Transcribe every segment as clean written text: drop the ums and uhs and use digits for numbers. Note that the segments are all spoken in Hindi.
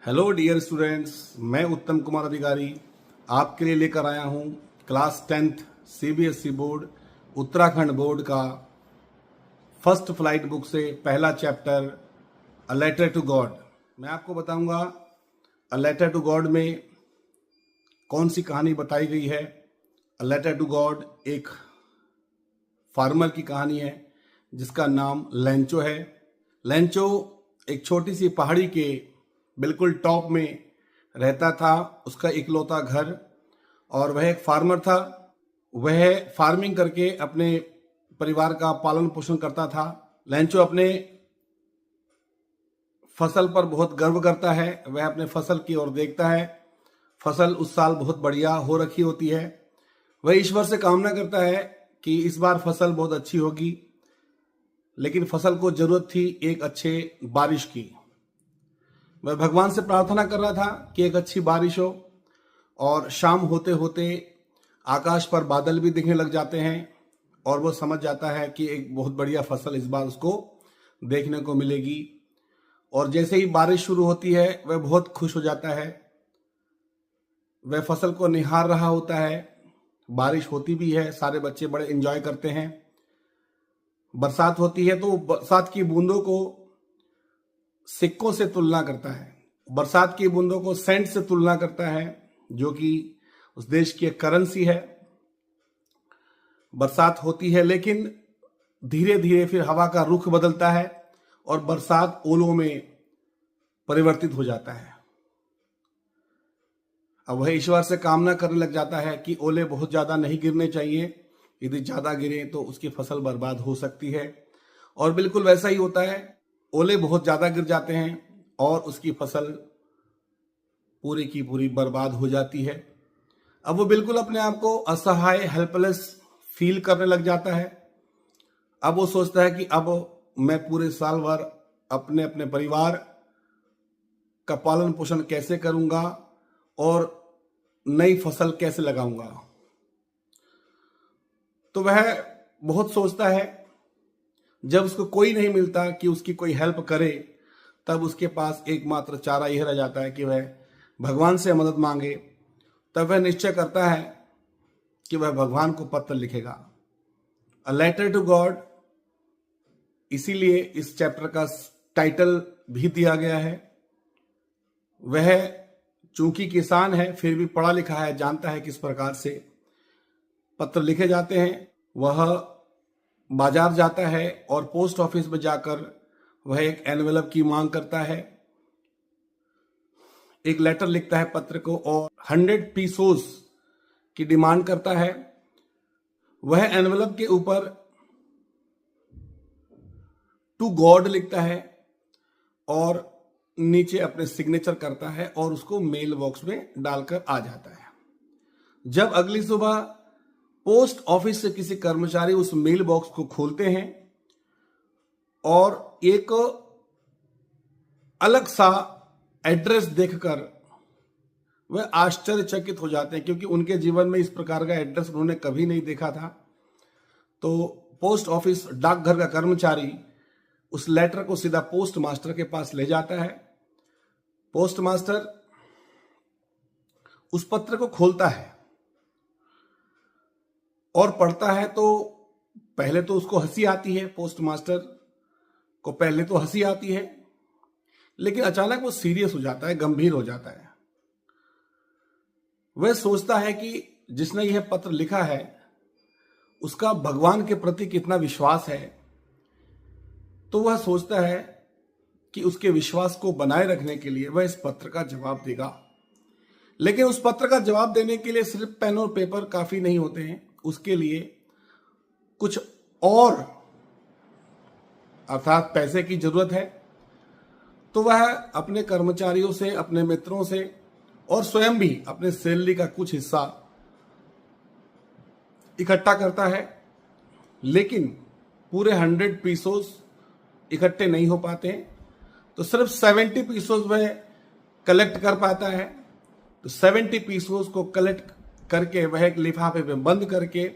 हेलो डियर स्टूडेंट्स, मैं उत्तम कुमार अधिकारी आपके लिए लेकर आया हूं class 10th CBSE board Uttarakhand board का फर्स्ट फ्लाइट बुक से पहला chapter a letter to God. मैं आपको बताऊंगा अ लेटर टू गॉड में कौन सी कहानी बताई गई है। अ लेटर टू गॉड एक फार्मर की कहानी है जिसका नाम लेंचो है। लेंचो एक छोटी सी पहाड़ी के बिल्कुल टॉप में रहता था, उसका इकलौता घर, और वह एक फार्मर था। वह फार्मिंग करके अपने परिवार का पालन पोषण करता था। लेंचो अपने फसल पर बहुत गर्व करता है। वह अपने फसल की ओर देखता है। फसल उस साल बहुत बढ़िया हो रखी होती है। वह ईश्वर से कामना करता है कि इस बार फसल बहुत अच्छी होगी, लेकिन फसल को जरूरत थी एक अच्छे बारिश की। वह भगवान से प्रार्थना कर रहा था कि एक अच्छी बारिश हो, और शाम होते होते आकाश पर बादल भी दिखने लग जाते हैं और वो समझ जाता है कि एक बहुत बढ़िया फसल इस बार उसको देखने को मिलेगी। और जैसे ही बारिश शुरू होती है वह बहुत खुश हो जाता है। वह फसल को निहार रहा होता है। बारिश होती भी है, सारे बच्चे बड़े एंजॉय करते हैं। बरसात होती है तो बरसात की बूंदों को सिक्कों से तुलना करता है, बरसात की बूंदों को सेंट से तुलना करता है, जो कि उस देश की एक करेंसी है। बरसात होती है लेकिन धीरे धीरे फिर हवा का रुख बदलता है और बरसात ओलों में परिवर्तित हो जाता है। अब वह ईश्वर से कामना करने लग जाता है कि ओले बहुत ज्यादा नहीं गिरने चाहिए, यदि ज्यादा गिरे तो उसकी फसल बर्बाद हो सकती है। और बिल्कुल वैसा ही होता है, ओले बहुत ज्यादा गिर जाते हैं और उसकी फसल पूरी की पूरी बर्बाद हो जाती है। अब वो बिल्कुल अपने आप को असहाय, हेल्पलेस फील करने लग जाता है। अब वो सोचता है कि अब मैं पूरे साल भर अपने अपने परिवार का पालन पोषण कैसे करूंगा और नई फसल कैसे लगाऊंगा। तो वह बहुत सोचता है। जब उसको कोई नहीं मिलता कि उसकी कोई हेल्प करे, तब उसके पास एकमात्र चारा यह रह जाता है कि वह भगवान से मदद मांगे। तब वह निश्चय करता है कि वह भगवान को पत्र लिखेगा, अ लेटर टू गॉड। इसीलिए इस चैप्टर का टाइटल भी दिया गया है। वह चूंकि किसान है फिर भी पढ़ा लिखा है, जानता है किस प्रकार से पत्र लिखे जाते हैं। वह बाजार जाता है और पोस्ट ऑफिस में जाकर वह एक एनवेलप की मांग करता है, एक लेटर लिखता है पत्र को, और 100 पीसोस की डिमांड करता है। वह एनवेलप के ऊपर टू गॉड लिखता है और नीचे अपने सिग्नेचर करता है और उसको मेल बॉक्स में डालकर आ जाता है। जब अगली सुबह पोस्ट ऑफिस से किसी कर्मचारी उस मेल बॉक्स को खोलते हैं और एक अलग सा एड्रेस देखकर वह आश्चर्यचकित हो जाते हैं, क्योंकि उनके जीवन में इस प्रकार का एड्रेस उन्होंने कभी नहीं देखा था। तो पोस्ट ऑफिस डाकघर का कर्मचारी उस लेटर को सीधा पोस्ट मास्टर के पास ले जाता है। पोस्ट मास्टर उस पत्र को खोलता है और पढ़ता है। तो पहले तो उसको हंसी आती है, पोस्ट मास्टर को पहले तो हंसी आती है, लेकिन अचानक वो सीरियस हो जाता है, गंभीर हो जाता है। वह सोचता है कि जिसने यह पत्र लिखा है उसका भगवान के प्रति कितना विश्वास है। तो वह सोचता है कि उसके विश्वास को बनाए रखने के लिए वह इस पत्र का जवाब देगा। लेकिन उस पत्र का जवाब देने के लिए सिर्फ पेन और पेपर काफी नहीं होते हैं, उसके लिए कुछ और, अर्थात पैसे की जरूरत है। तो वह अपने कर्मचारियों से, अपने मित्रों से और स्वयं भी अपने सैलरी का कुछ हिस्सा इकट्ठा करता है, लेकिन पूरे 100 पीसोस इकट्ठे नहीं हो पाते हैं। तो सिर्फ 70 पीसोस वह कलेक्ट कर पाता है। तो 70 पीसोस को कलेक्ट करके वह एक लिफाफे में बंद करके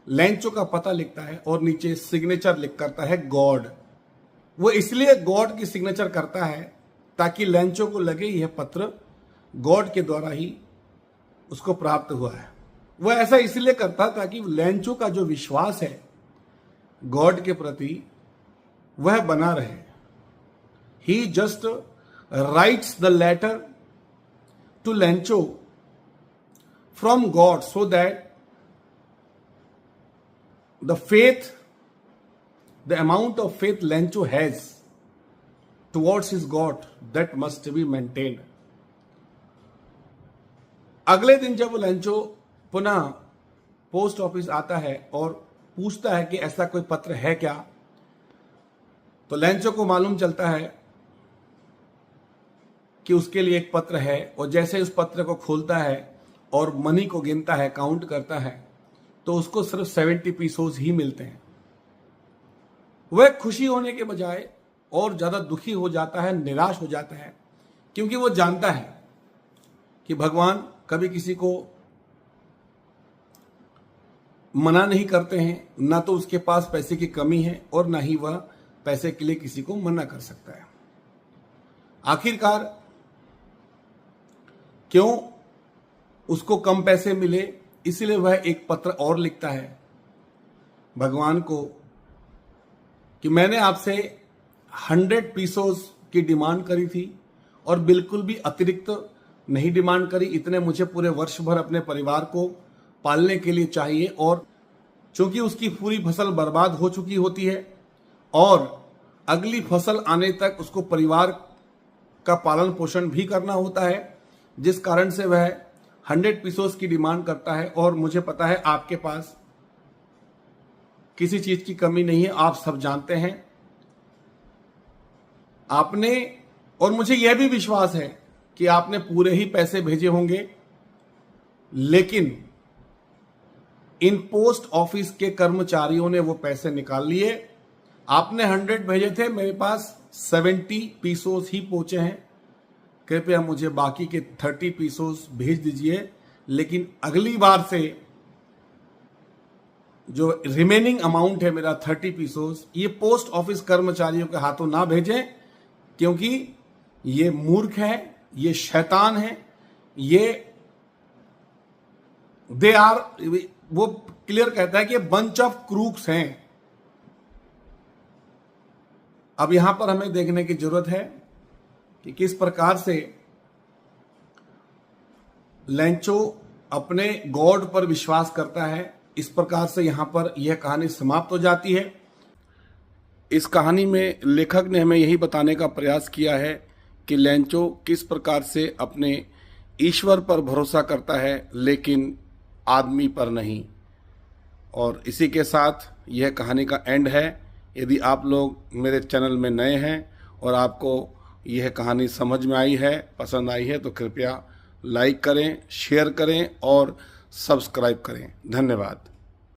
लेंचो का पता लिखता है और नीचे सिग्नेचर लिख करता है गॉड। वो इसलिए गॉड की सिग्नेचर करता है ताकि लेंचो को लगे यह पत्र गॉड के द्वारा ही उसको प्राप्त हुआ है। वह ऐसा इसलिए करता ताकि लेंचो का जो विश्वास है गॉड के प्रति वह बना रहे। He just writes the letter to Lencho from God so that the faith, the amount of faith Lencho has towards his God, that must be maintained. अगले दिन जब लेंचो पुनः पोस्ट ऑफिस आता है और पूछता है कि ऐसा कोई पत्र है क्या, तो लेंचो को मालूम चलता है कि उसके लिए एक पत्र है। और जैसे उस पत्र को खोलता है और मनी को गिनता है, काउंट करता है, तो उसको सिर्फ 70 पीसोस ही मिलते हैं। वह खुशी होने के बजाय और ज्यादा दुखी हो जाता है, निराश हो जाता है, क्योंकि वो जानता है कि भगवान कभी किसी को मना नहीं करते हैं, ना तो उसके पास पैसे की कमी है और ना ही वह पैसे के लिए किसी को मना कर सकता है। आखिरकार क्यों उसको कम पैसे मिले, इसलिए वह एक पत्र और लिखता है भगवान को कि मैंने आपसे 100 पीसोस की डिमांड करी थी और बिल्कुल भी अतिरिक्त नहीं डिमांड करी। इतने मुझे पूरे वर्ष भर अपने परिवार को पालने के लिए चाहिए। और चूंकि उसकी पूरी फसल बर्बाद हो चुकी होती है और अगली फसल आने तक उसको परिवार का पालन पोषण भी करना होता है, जिस कारण से वह 100 पीसोस की डिमांड करता है। और मुझे पता है आपके पास किसी चीज की कमी नहीं है, आप सब जानते हैं आपने, और मुझे यह भी विश्वास है कि आपने पूरे ही पैसे भेजे होंगे, लेकिन इन पोस्ट ऑफिस के कर्मचारियों ने वो पैसे निकाल लिए। आपने 100 भेजे थे, मेरे पास 70 पीसोस ही पहुंचे हैं। कृपया मुझे बाकी के 30 पीसोस भेज दीजिए, लेकिन अगली बार से जो रिमेनिंग अमाउंट है मेरा 30 पीसोस, ये पोस्ट ऑफिस कर्मचारियों के हाथों ना भेजें, क्योंकि ये मूर्ख है, ये शैतान है, ये दे आर, वो क्लियर कहता है कि बंच ऑफ क्रूक्स हैं। अब यहां पर हमें देखने की जरूरत है कि किस प्रकार से लेंचो अपने गॉड पर विश्वास करता है। इस प्रकार से यहां पर यह कहानी समाप्त हो जाती है। इस कहानी में लेखक ने हमें यही बताने का प्रयास किया है कि लेंचो किस प्रकार से अपने ईश्वर पर भरोसा करता है, लेकिन आदमी पर नहीं। और इसी के साथ यह कहानी का एंड है। यदि आप लोग मेरे चैनल में नए हैं और आपको यह कहानी समझ में आई है, पसंद आई है, तो कृपया लाइक करें, शेयर करें और सब्सक्राइब करें। धन्यवाद।